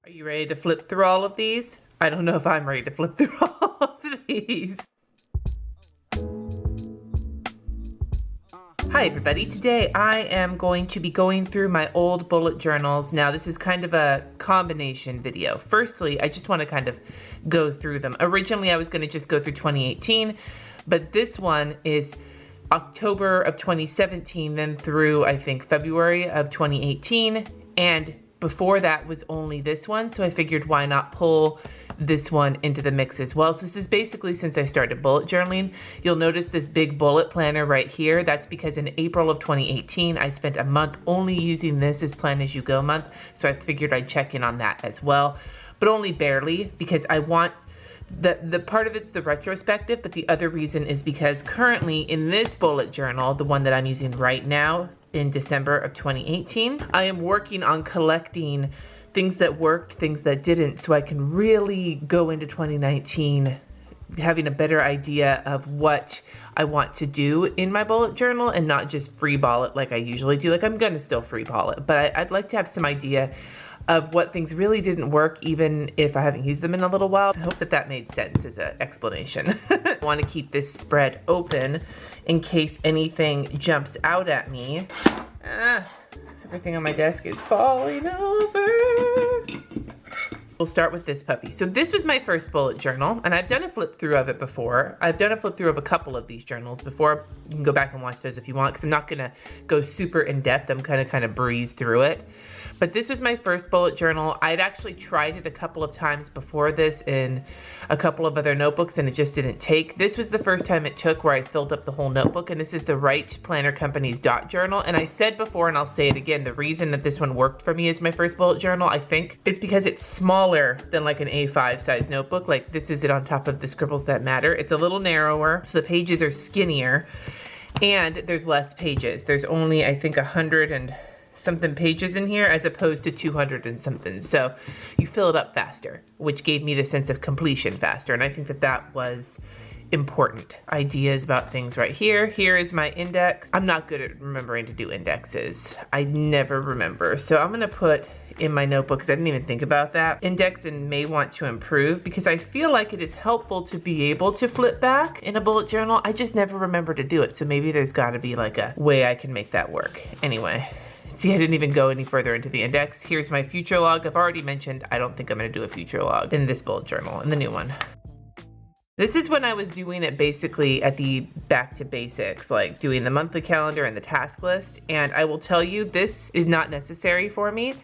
Are you ready to flip through all of these? I don't know if I'm ready to flip through all of these. Hi everybody, today I am going to be going through my old bullet journals. Now this is kind of a combination video. Firstly, I just want to kind of go through them. Originally I was going to just go through 2018, but this one is October of 2017, then through I think February of 2018, and before that was only this one, so I figured why not pull this one into the mix as well. So this is basically since I started bullet journaling. You'll notice this big bullet planner right here. That's because in April of 2018, I spent a month only using this as Plan As You Go month, so I figured I'd check in on that as well, but only barely because I want the part of it's the retrospective, but the other reason is because currently in this bullet journal, the one that I'm using right now in December of 2018, I am working on collecting things that worked, things that didn't, so I can really go into 2019 having a better idea of what I want to do in my bullet journal and not just freeball it like I usually do. Like I'm gonna still freeball it, but I'd like to have some idea of what things really didn't work, even if I haven't used them in a little while. I hope that that made sense as an explanation. I want to keep this spread open in case anything jumps out at me. Everything on my desk is falling over. We'll start with this puppy. So this was my first bullet journal, and I've done a flip through of it before. I've done a flip through of a couple of these journals before. You can go back and watch those if you want, because I'm not gonna go super in depth. I'm kind of breeze through it. But this was my first bullet journal. I'd actually tried it a couple of times before this in a couple of other notebooks and it just didn't take. This was the first time it took where I filled up the whole notebook, and this is the Wright Planner Company's dot journal. And I said before, and I'll say it again, the reason that this one worked for me as my first bullet journal, I think, is because it's smaller than like an A5 size notebook. Like this is it on top of the Scribbles That Matter. It's a little narrower, so the pages are skinnier, and there's less pages. There's only, I think, 100 and something pages in here as opposed to 200 and something. So you fill it up faster, which gave me the sense of completion faster. And I think that that was important. Ideas about things right here. Here is my index. I'm not good at remembering to do indexes. I never remember. So I'm gonna put in my notebook, because I didn't even think about that, index and may want to improve, because I feel like it is helpful to be able to flip back in a bullet journal. I just never remember to do it. So maybe there's gotta be like a way I can make that work. Anyway. See, I didn't even go any further into the index. Here's my future log. I've already mentioned I don't think I'm gonna do a future log in this bullet journal, in the new one. This is when I was doing it basically at the back to basics, like doing the monthly calendar and the task list. And I will tell you, this is not necessary for me,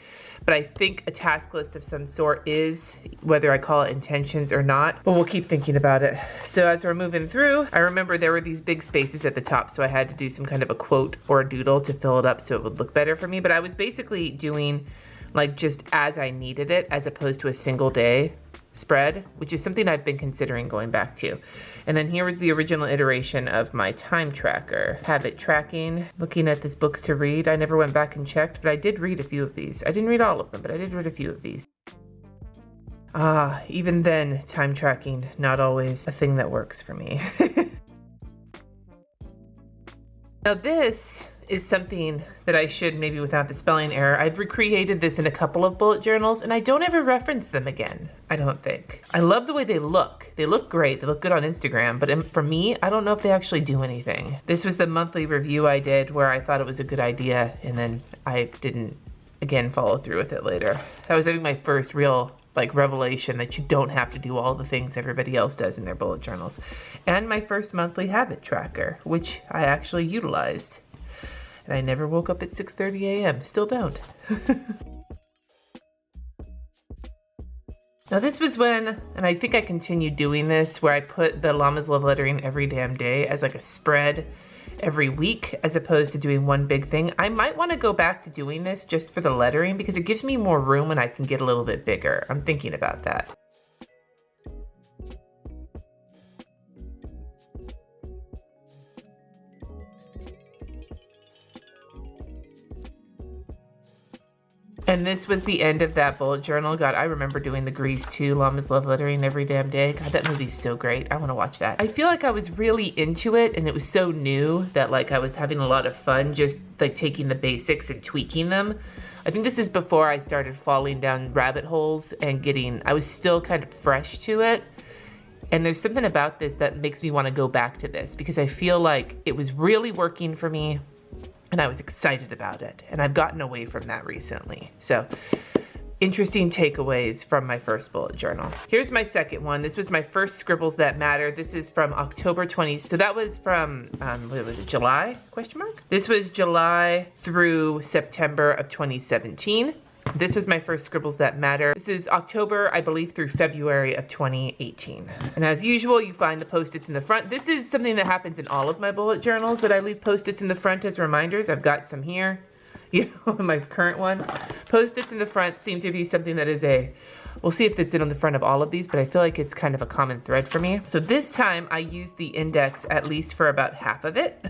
but I think a task list of some sort is, whether I call it intentions or not, but we'll keep thinking about it. So as we're moving through, I remember there were these big spaces at the top, so I had to do some kind of a quote or a doodle to fill it up so it would look better for me. But I was basically doing like just as I needed it, as opposed to a single day spread, which is something I've been considering going back to. And then here was the original iteration of my time tracker. Habit tracking, looking at this books to read. I never went back and checked, but I did read a few of these. I didn't read all of them, but I did read a few of these. Even then, time tracking, not always a thing that works for me. Now this is something that I should, maybe without the spelling error, I've recreated this in a couple of bullet journals and I don't ever reference them again, I don't think. I love the way they look. They look great, they look good on Instagram, but for me, I don't know if they actually do anything. This was the monthly review I did where I thought it was a good idea and then I didn't, again, follow through with it later. That was, I think, my first real revelation that you don't have to do all the things everybody else does in their bullet journals. And my first monthly habit tracker, which I actually utilized. And I never woke up at 6:30 a.m. Still don't. Now this was when, and I think I continued doing this, where I put the Llamas Love Lettering every damn day as like a spread every week, as opposed to doing one big thing. I might want to go back to doing this just for the lettering because it gives me more room and I can get a little bit bigger. I'm thinking about that. And this was the end of that bullet journal. God, I remember doing the Grease 2, Llamas Love Lettering every damn day. God, that movie's so great. I want to watch that. I feel like I was really into it and it was so new that like I was having a lot of fun just like taking the basics and tweaking them. I think this is before I started falling down rabbit holes and I was still kind of fresh to it. And there's something about this that makes me want to go back to this because I feel like it was really working for me and I was excited about it. And I've gotten away from that recently. So interesting takeaways from my first bullet journal. Here's my second one. This was my first Scribbles That Matter. This is from October 20. So that was from, what was it, July, question mark? This was July through September of 2017. This was my first Scribbles That Matter. This is October, I believe, through February of 2018. And as usual, you find the Post-its in the front. This is something that happens in all of my bullet journals, that I leave Post-its in the front as reminders. I've got some here, you know, my current one. Post-its in the front seem to be something that is we'll see if it's in on the front of all of these, but I feel like it's kind of a common thread for me. So this time I used the index at least for about half of it.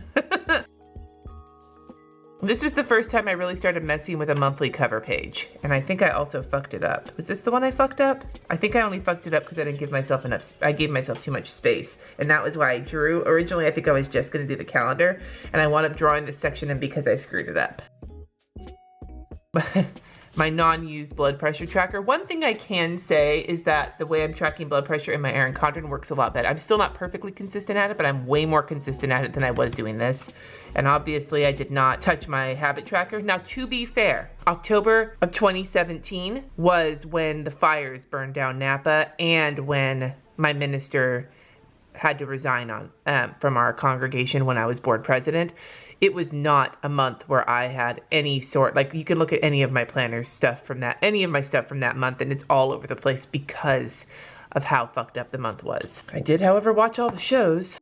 This was the first time I really started messing with a monthly cover page. And I think I also fucked it up. Was this the one I fucked up? I think I only fucked it up because I didn't give myself I gave myself too much space. And that was why I drew. Originally, I think I was just gonna do the calendar. And I wound up drawing this section in because I screwed it up. My non-used blood pressure tracker. One thing I can say is that the way I'm tracking blood pressure in my Erin Condren works a lot better. I'm still not perfectly consistent at it, but I'm way more consistent at it than I was doing this. And obviously I did not touch my habit tracker. Now, to be fair, October of 2017 was when the fires burned down Napa and when my minister had to resign from our congregation when I was board president. It was not a month where I had any sort, like you can look at any of my planners stuff from that, any of my stuff from that month, and it's all over the place because of how fucked up the month was. I did, however, watch all the shows.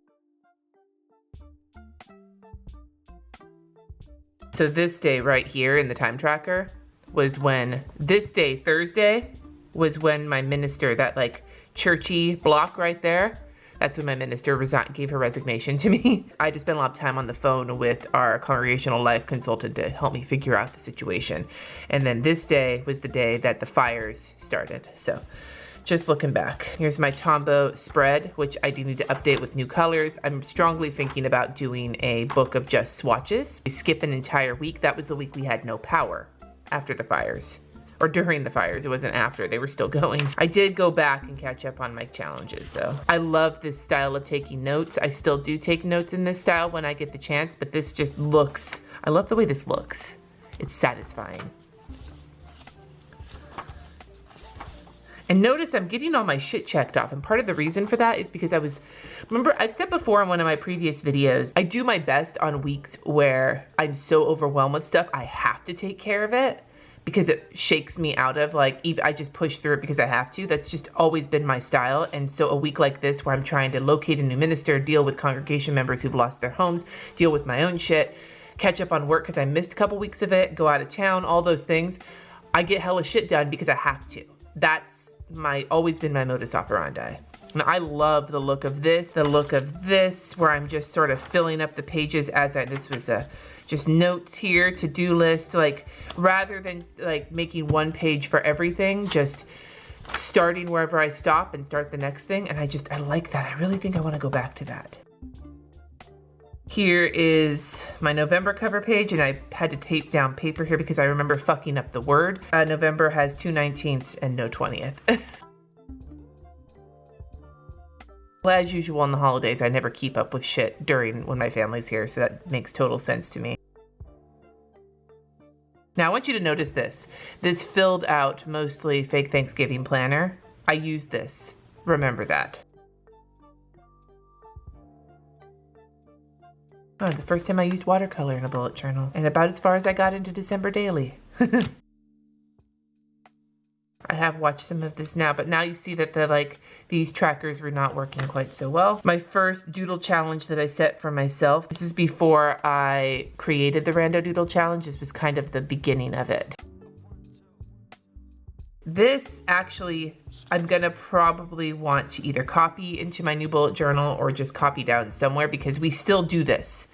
So this day right here in the time tracker was when, this day, Thursday, was when my minister, that like churchy block right there, that's when my minister gave her resignation to me. I just spent a lot of time on the phone with our congregational life consultant to help me figure out the situation. And then this day was the day that the fires started. So just looking back, here's my Tombow spread, which I do need to update with new colors. I'm strongly thinking about doing a book of just swatches. We skip an entire week. That was the week we had no power after the fires. Or during the fires, it wasn't after, they were still going. I did go back and catch up on my challenges though. I love this style of taking notes. I still do take notes in this style when I get the chance, but this just looks, I love the way this looks. It's satisfying. And notice I'm getting all my shit checked off, and part of the reason for that is because remember I've said before in one of my previous videos, I do my best on weeks where I'm so overwhelmed with stuff, I have to take care of it. Because it shakes me out of I just push through it because I have to. That's just always been my style. And so a week like this where I'm trying to locate a new minister, deal with congregation members who've lost their homes, deal with my own shit, catch up on work because I missed a couple weeks of it, go out of town, all those things. I get hella shit done because I have to. That's always been my modus operandi. And I love the look of this, where I'm just sort of filling up the pages this was just notes here, to-do list, like rather than like making one page for everything, just starting wherever I stop and start the next thing. And I like that. I really think I want to go back to that. Here is my November cover page, and I had to tape down paper here because I remember fucking up the word. November has 2 19ths and no 20th. Well, as usual on the holidays, I never keep up with shit when my family's here, so that makes total sense to me. Now I want you to notice this. This filled out mostly fake Thanksgiving planner. I use this. Remember that. Oh, the first time I used watercolor in a bullet journal, and about as far as I got into December daily. I have watched some of this now, but now you see that these trackers were not working quite so well. My first doodle challenge that I set for myself, this is before I created the Rando Doodle Challenge. This was kind of the beginning of it. This actually, I'm gonna probably want to either copy into my new bullet journal or just copy down somewhere because we still do this.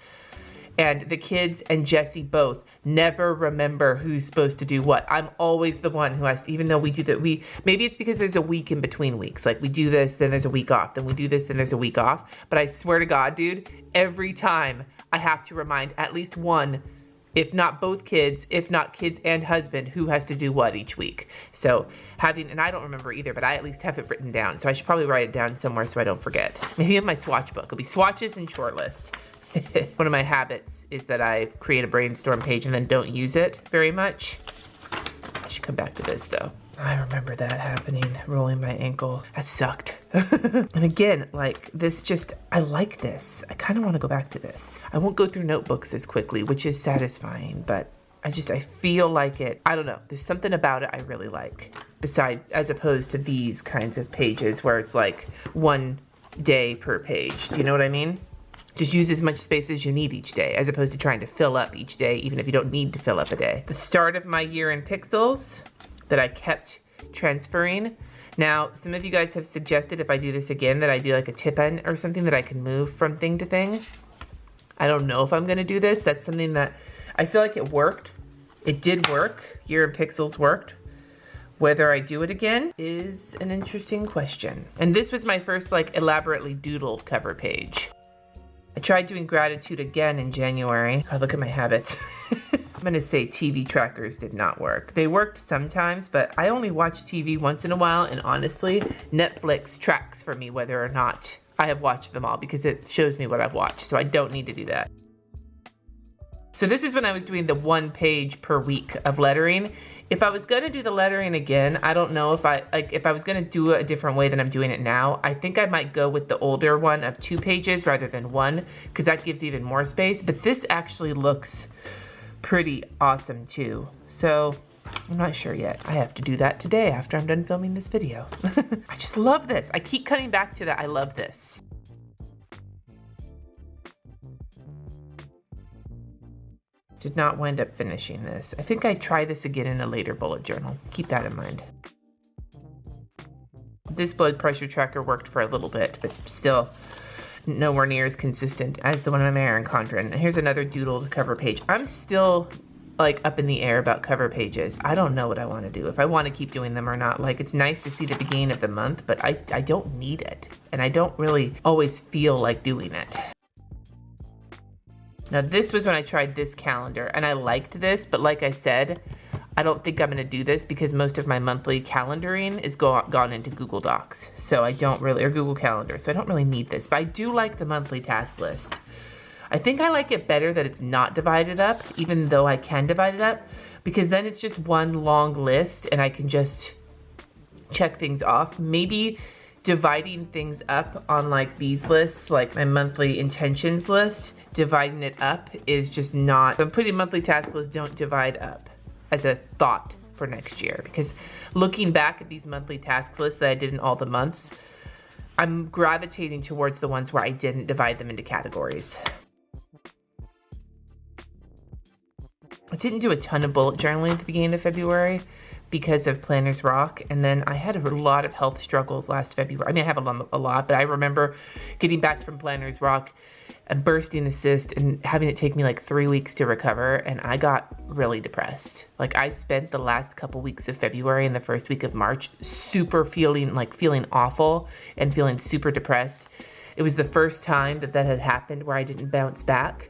And the kids and Jesse both never remember who's supposed to do what. I'm always the one who has to, even though we do that, maybe it's because there's a week in between weeks. Like we do this, then there's a week off, then we do this, then there's a week off. But I swear to God, dude, every time I have to remind at least one if not both kids, if not kids and husband, who has to do what each week. So and I don't remember either, but I at least have it written down. So I should probably write it down somewhere so I don't forget. Maybe in my swatch book. It'll be swatches and short list. One of my habits is that I create a brainstorm page and then don't use it very much. I should come back to this though. I remember that happening, rolling my ankle. That sucked. And again, like this I like this. I kind of want to go back to this. I won't go through notebooks as quickly, which is satisfying, but I feel like it, I don't know. There's something about it I really like. As opposed to these kinds of pages where it's like one day per page. Do you know what I mean? Just use as much space as you need each day, as opposed to trying to fill up each day, even if you don't need to fill up a day. The start of my year in pixels that I kept transferring. Now, some of you guys have suggested if I do this again that I do like a tip end or something that I can move from thing to thing. I don't know if I'm gonna do this. That's something that I feel like it worked. It did work. Year in pixels worked. Whether I do it again is an interesting question. And this was my first like elaborately doodled cover page. I tried doing gratitude again in January. Oh, look at my habits. I'm gonna say TV trackers did not work. They worked sometimes, but I only watch TV once in a while, and honestly, Netflix tracks for me whether or not I have watched them all because it shows me what I've watched, so I don't need to do that. So this is when I was doing the 1 page per week of lettering. If I was gonna do the lettering again, I don't know if I was gonna do it a different way than I'm doing it now, I think I might go with the older one of 2 pages rather than 1, because that gives even more space, but this actually looks pretty awesome too. So I'm not sure yet. I have to do that today after I'm done filming this video. I just love this. I keep coming back to that. I love this. Did not wind up finishing this. I think I try this again in a later bullet journal. Keep that in mind. This blood pressure tracker worked for a little bit, but still nowhere near as consistent as the one on Erin Condren. Here's another doodled cover page. I'm still like up in the air about cover pages. I don't know what I want to do, if I want to keep doing them or not. Like, it's nice to see the beginning of the month, but I don't need it. And I don't really always feel like doing it. Now this was when I tried this calendar and I liked this, but like I said, I don't think I'm gonna do this because most of my monthly calendaring is gone into Google Docs. So I don't really, or Google Calendar, so I don't really need this, but I do like the monthly task list. I think I like it better that it's not divided up, even though I can divide it up, because then it's just one long list and I can just check things off. Maybe dividing things up on like these lists, like my monthly intentions list, dividing it up is just not, so I'm putting monthly task lists don't divide up as a thought for next year, because looking back at these monthly task lists that I did in all the months, I'm gravitating towards the ones where I didn't divide them into categories. I didn't do a ton of bullet journaling at the beginning of February because of Planners Rock, and then I had a lot of health struggles last February. I mean, I have a lot, but I remember getting back from Planners Rock and bursting a cyst and having it take me like 3 weeks to recover, and I got really depressed. Like, I spent the last couple weeks of February and the first week of March feeling awful and feeling super depressed. It was the first time that had happened where I didn't bounce back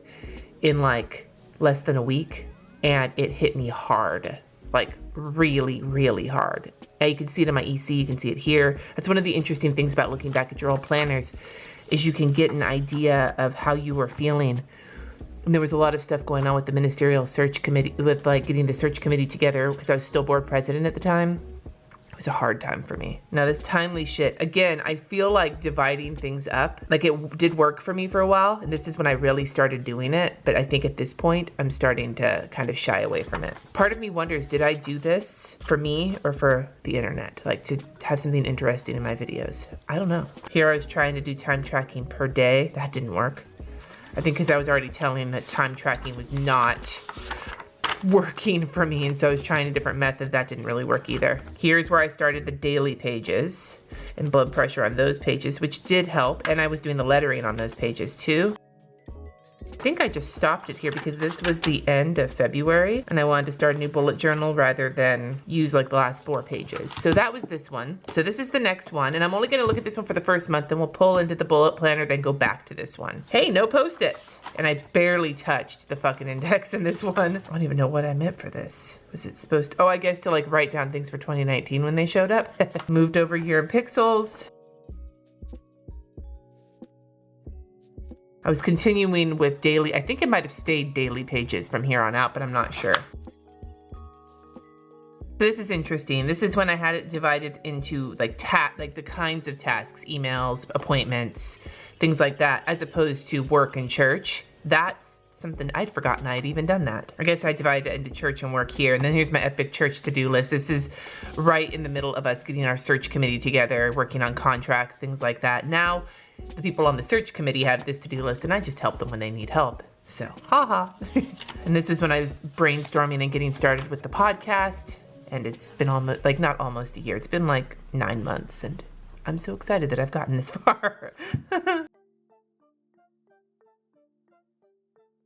in like less than a week, and it hit me hard. Like really, really hard. Now you can see it in my EC, you can see it here. That's one of the interesting things about looking back at your old planners, is you can get an idea of how you were feeling. And there was a lot of stuff going on with the ministerial search committee, with like getting the search committee together, because I was still board president at the time. It was a hard time for me. Now this timely shit, again, I feel like dividing things up, like it did work for me for a while, and this is when I really started doing it, but I think at this point, I'm starting to kind of shy away from it. Part of me wonders, did I do this for me or for the internet? Like to have something interesting in my videos? I don't know. Here I was trying to do time tracking per day. That didn't work. I think because I was already telling that time tracking was not working for me, and so I was trying a different method. That didn't really work either. Here's where I started the daily pages and blood pressure on those pages, which did help, and I was doing the lettering on those pages too. I think I just stopped it here because this was the end of February and I wanted to start a new bullet journal rather than use like the last 4 pages. So that was this one. So this is the next one and I'm only gonna look at this one for the first month, then we'll pull into the bullet planner, then go back to this one. Hey, no post-its. And I barely touched the fucking index in this one. I don't even know what I meant for this. Was it supposed to, oh, I guess to like write down things for 2019 when they showed up. Moved over here in pixels. I was continuing with daily, I think it might have stayed daily pages from here on out, but I'm not sure. This is interesting. This is when I had it divided into like the kinds of tasks, emails, appointments, things like that, as opposed to work and church. That's something I'd forgotten I had even done that. I guess I divided it into church and work here. And then here's my epic church to-do list. This is right in the middle of us getting our search committee together, working on contracts, things like that. Now, the people on the search committee have this to-do list and I just help them when they need help. So, haha. And this was when I was brainstorming and getting started with the podcast. And it's been almost, like not almost a year. It's been like 9 months and I'm so excited that I've gotten this far.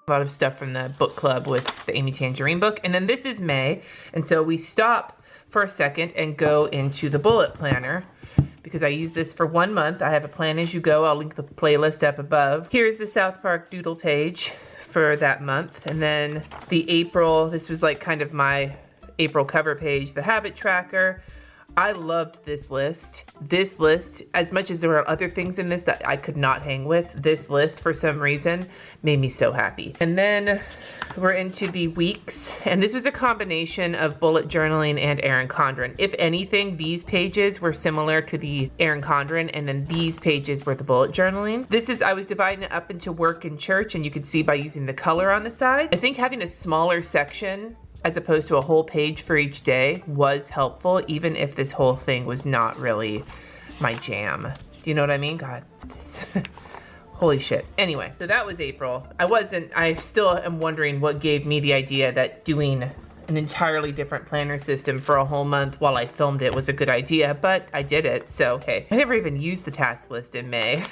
A lot of stuff from the book club with the Amy Tangerine book. And then this is May. And so we stop for a second and go into the bullet planner because I use this for 1 month. I have a plan as you go. I'll link the playlist up above. Here's the South Park doodle page for that month. And then the April, this was like kind of my April cover page, the habit tracker. I loved this list. This list, as much as there were other things in this that I could not hang with, this list for some reason made me so happy. And then we're into the weeks, and this was a combination of bullet journaling and Erin Condren. If anything, these pages were similar to the Erin Condren, and then these pages were the bullet journaling. This is, I was dividing it up into work and church, and you can see by using the color on the side. I think having a smaller section as opposed to a whole page for each day was helpful, even if this whole thing was not really my jam. Do you know what I mean? God, this, holy shit. Anyway, so that was April. I still am wondering what gave me the idea that doing an entirely different planner system for a whole month while I filmed it was a good idea, but I did it, so hey. I never even used the task list in May.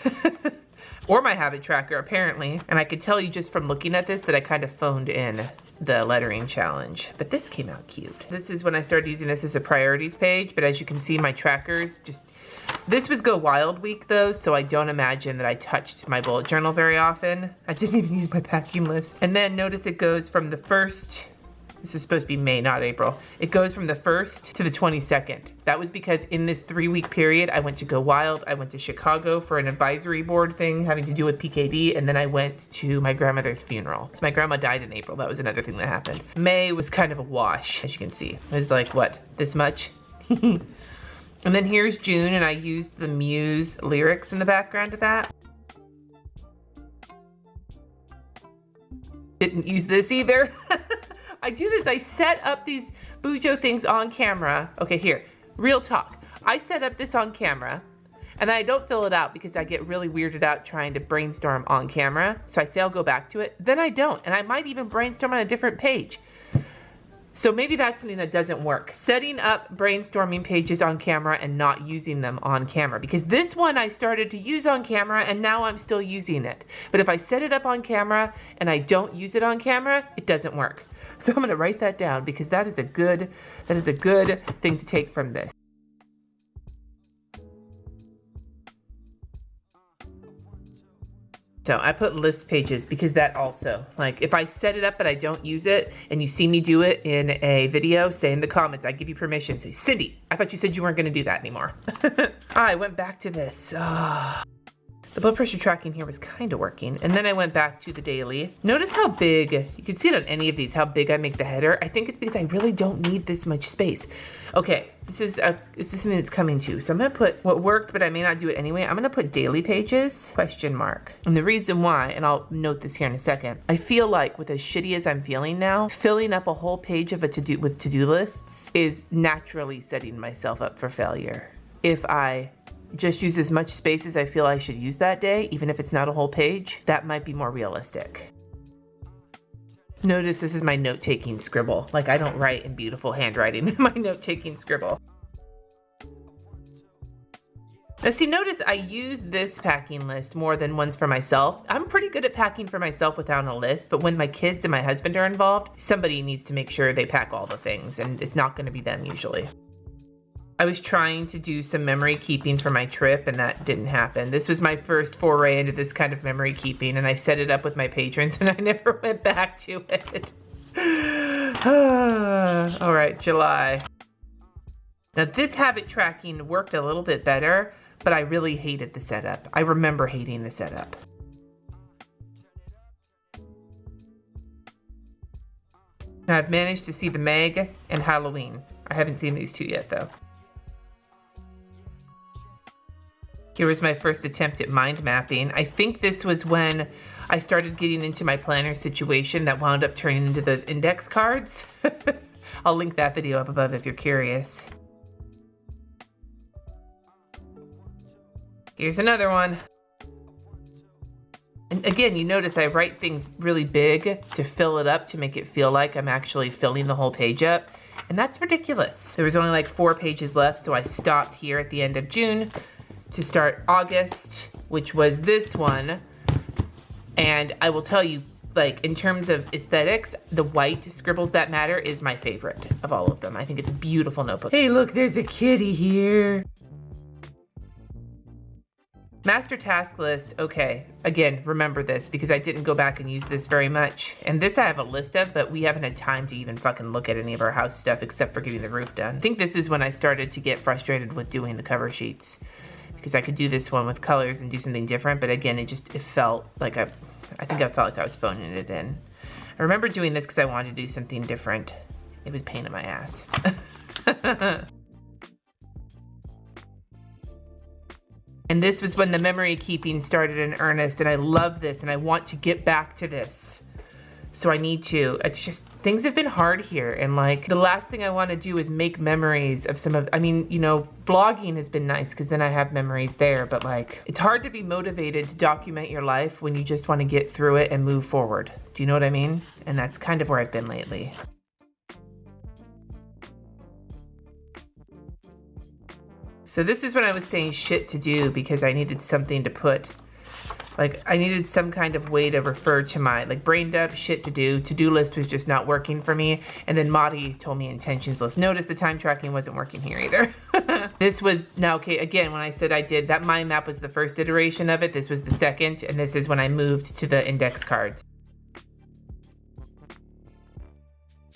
Or my habit tracker, apparently. And I could tell you just from looking at this that I kind of phoned in the lettering challenge, but this came out cute. This is when I started using this as a priorities page, but as you can see, my trackers this was Go Wild week though, so I don't imagine that I touched my bullet journal very often. I didn't even use my packing list. And then notice it goes from the 1st, this is supposed to be May, not April. It goes from the 1st to the 22nd. That was because in this 3-week period, I went to Go Wild, I went to Chicago for an advisory board thing having to do with PKD, and then I went to my grandmother's funeral. So my grandma died in April, that was another thing that happened. May was kind of a wash, as you can see. It was like, what, this much? And then here's June, and I used the Muse lyrics in the background of that. Didn't use this either. I do this, I set up these bujo things on camera. Okay, here, real talk. I set up this on camera and I don't fill it out because I get really weirded out trying to brainstorm on camera. So I say I'll go back to it, then I don't. And I might even brainstorm on a different page. So maybe that's something that doesn't work. Setting up brainstorming pages on camera and not using them on camera. Because this one I started to use on camera and now I'm still using it. But if I set it up on camera and I don't use it on camera, it doesn't work. So I'm gonna write that down because that is a good thing to take from this. So I put list pages because that also, like if I set it up but I don't use it and you see me do it in a video, say in the comments, I give you permission, say, Cindy, I thought you said you weren't gonna do that anymore. I went back to this. The blood pressure tracking here was kind of working. And then I went back to the daily. Notice how big, you can see it on any of these, how big I make the header. I think it's because I really don't need this much space. Okay, this is something that's coming to. So I'm gonna put what worked, but I may not do it anyway. I'm gonna put daily pages, question mark. And the reason why, and I'll note this here in a second, I feel like with as shitty as I'm feeling now, filling up a whole page of with to-do lists is naturally setting myself up for failure. If I just use as much space as I feel I should use that day, even if it's not a whole page, that might be more realistic. Notice this is my note-taking scribble. Like I don't write in beautiful handwriting in my note-taking scribble. Now see, notice I use this packing list more than ones for myself. I'm pretty good at packing for myself without a list, but when my kids and my husband are involved, somebody needs to make sure they pack all the things, and it's not gonna be them usually. I was trying to do some memory keeping for my trip, and that didn't happen. This was my first foray into this kind of memory keeping, and I set it up with my patrons, and I never went back to it. All right, July. Now this habit tracking worked a little bit better, but I really hated the setup. I remember hating the setup. Now I've managed to see the Meg and Halloween. I haven't seen these two yet though. Here was my first attempt at mind mapping. I think this was when I started getting into my planner situation that wound up turning into those index cards. I'll link that video up above if you're curious. Here's another one. And again, you notice I write things really big to fill it up, to make it feel like I'm actually filling the whole page up. And that's ridiculous. There was only like 4 pages left, so I stopped here at the end of June to start August, which was this one. And I will tell you, like, in terms of aesthetics, the white Scribbles That Matter is my favorite of all of them. I think it's a beautiful notebook. Hey, look, there's a kitty here. Master task list, okay. Again, remember this because I didn't go back and use this very much. And this I have a list of, but we haven't had time to even fucking look at any of our house stuff except for getting the roof done. I think this is when I started to get frustrated with doing the cover sheets because I could do this one with colors and do something different, but again, it felt like I think I felt like I was phoning it in. I remember doing this because I wanted to do something different. It was a pain in my ass. And this was when the memory keeping started in earnest, and I love this and I want to get back to this. So I need to. It's just, things have been hard here, and like the last thing I want to do is make memories of some of, I mean, you know, vlogging has been nice because then I have memories there, but like it's hard to be motivated to document your life when you just want to get through it and move forward. Do you know what I mean? And that's kind of where I've been lately. So this is when I was saying shit to do because I needed something to put, like I needed some kind of way to refer to my, like brain dump, shit to do list was just not working for me. And then Madi told me intentions list. Notice the time tracking wasn't working here either. This was, now okay, again, when I said I did, that mind map was the first iteration of it. This was the second, and this is when I moved to the index cards.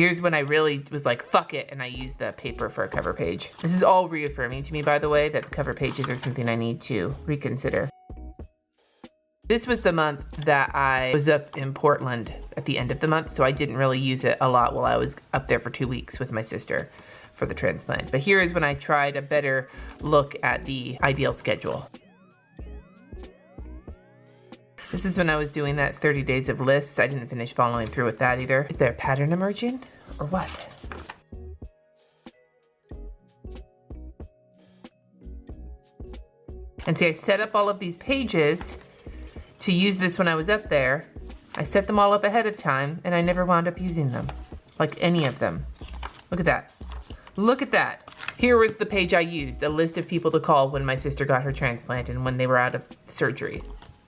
Here's when I really was like, fuck it, and I used the paper for a cover page. This is all reaffirming to me, by the way, that the cover pages are something I need to reconsider. This was the month that I was up in Portland at the end of the month, so I didn't really use it a lot while I was up there for 2 weeks with my sister for the transplant. But here is when I tried a better look at the ideal schedule. This is when I was doing that 30 days of lists. I didn't finish following through with that either. Is there a pattern emerging or what? And see, I set up all of these pages to use this when I was up there. I set them all up ahead of time and I never wound up using them. Like any of them. Look at that. Look at that. Here was the page I used, a list of people to call when my sister got her transplant and when they were out of surgery.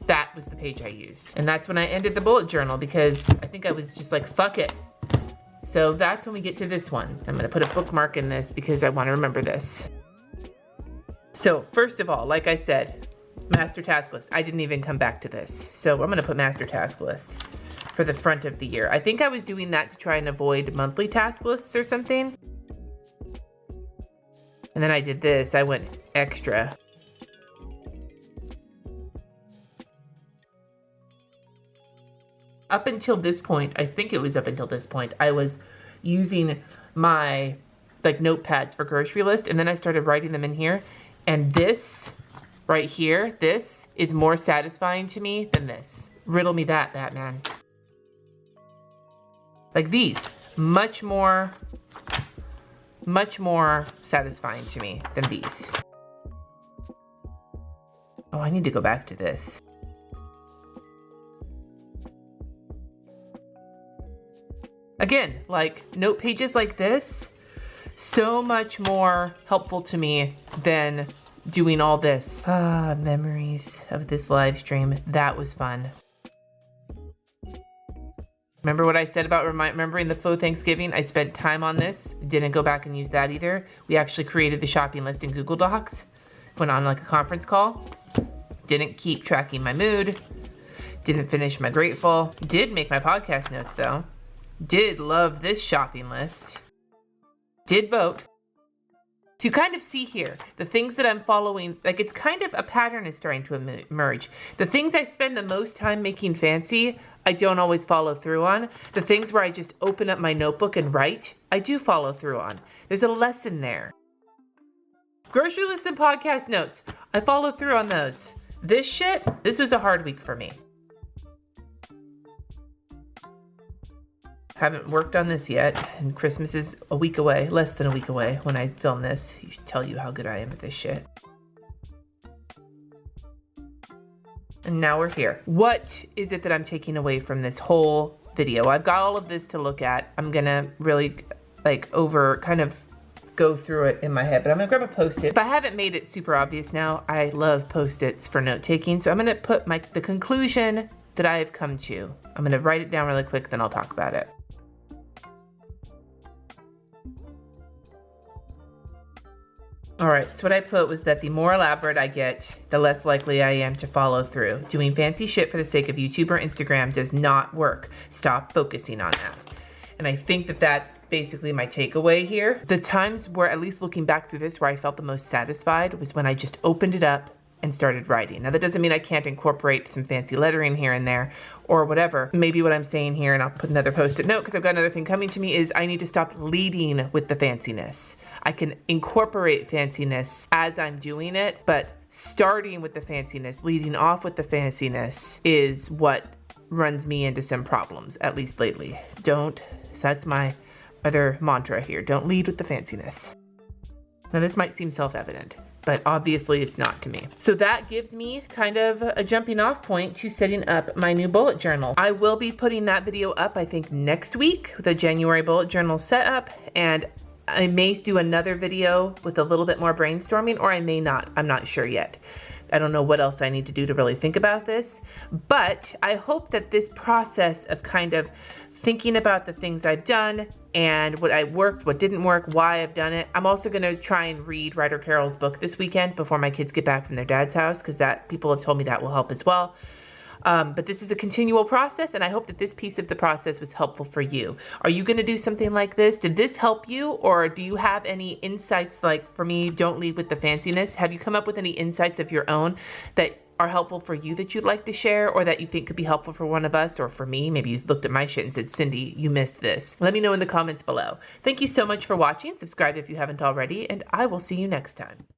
That was the page I used. And that's when I ended the bullet journal because I think I was just like, fuck it. So that's when we get to this one. I'm gonna put a bookmark in this because I wanna remember this. So first of all, like I said, master task list. I didn't even come back to this. So I'm gonna put master task list for the front of the year. I think I was doing that to try and avoid monthly task lists or something. And then I did this, I went extra. Up until this point, I think it was up until this point, I was using my like notepads for grocery list, and then I started writing them in here. And this right here, this is more satisfying to me than this. Riddle me that, Batman. Like these, much more satisfying to me than these. Oh, I need to go back to this. Again, like note pages like this, so much more helpful to me than doing all this. Memories of this live stream. That was fun. Remember what I said about remembering the faux Thanksgiving? I spent time on this. Didn't go back and use that either. We actually created the shopping list in Google Docs. Went on like a conference call. Didn't keep tracking my mood. Didn't finish my grateful. Did make my podcast notes though. Did love this shopping list. Did vote. So you kind of see here, the things that I'm following, like it's kind of a pattern is starting to emerge. The things I spend the most time making fancy, I don't always follow through on. The things where I just open up my notebook and write, I do follow through on. There's a lesson there. Grocery list and podcast notes, I follow through on those. This shit, this was a hard week for me. Haven't worked on this yet, and Christmas is a week away, less than a week away when I film this. I should tell you how good I am at this shit. And now we're here. What is it that I'm taking away from this whole video? I've got all of this to look at. I'm gonna really kind of go through it in my head, but I'm gonna grab a Post-it. If I haven't made it super obvious now, I love Post-its for note taking, so I'm gonna put the conclusion that I have come to. I'm gonna write it down really quick, then I'll talk about it. All right, so what I put was that the more elaborate I get, the less likely I am to follow through. Doing fancy shit for the sake of YouTube or Instagram does not work. Stop focusing on that. And I think that that's basically my takeaway here. The times where, at least looking back through this, where I felt the most satisfied was when I just opened it up and started writing. Now that doesn't mean I can't incorporate some fancy lettering here and there or whatever. Maybe what I'm saying here, and I'll put another Post-it note because I've got another thing coming to me, is I need to stop leading with the fanciness. I can incorporate fanciness as I'm doing it, but starting with the fanciness, leading off with the fanciness is what runs me into some problems, at least lately. That's my other mantra here. Don't lead with the fanciness. Now this might seem self-evident, but obviously it's not to me. So that gives me kind of a jumping off point to setting up my new bullet journal. I will be putting that video up, I think, next week, the January bullet journal setup, and I may do another video with a little bit more brainstorming, or I may not. I'm not sure yet. I don't know what else I need to do to really think about this, but I hope that this process of kind of thinking about the things I've done and what I worked, what didn't work, why I've done it. I'm also gonna try and read Ryder Carroll's book this weekend before my kids get back from their dad's house, because people have told me that will help as well. But this is a continual process, and I hope that this piece of the process was helpful for you. Are you gonna do something like this? Did this help you, or do you have any insights, like for me, don't lead with the fanciness? Have you come up with any insights of your own that are helpful for you that you'd like to share, or that you think could be helpful for one of us or for me? Maybe you looked at my shit and said, Cindy, you missed this. Let me know in the comments below. Thank you so much for watching. Subscribe if you haven't already, and I will see you next time.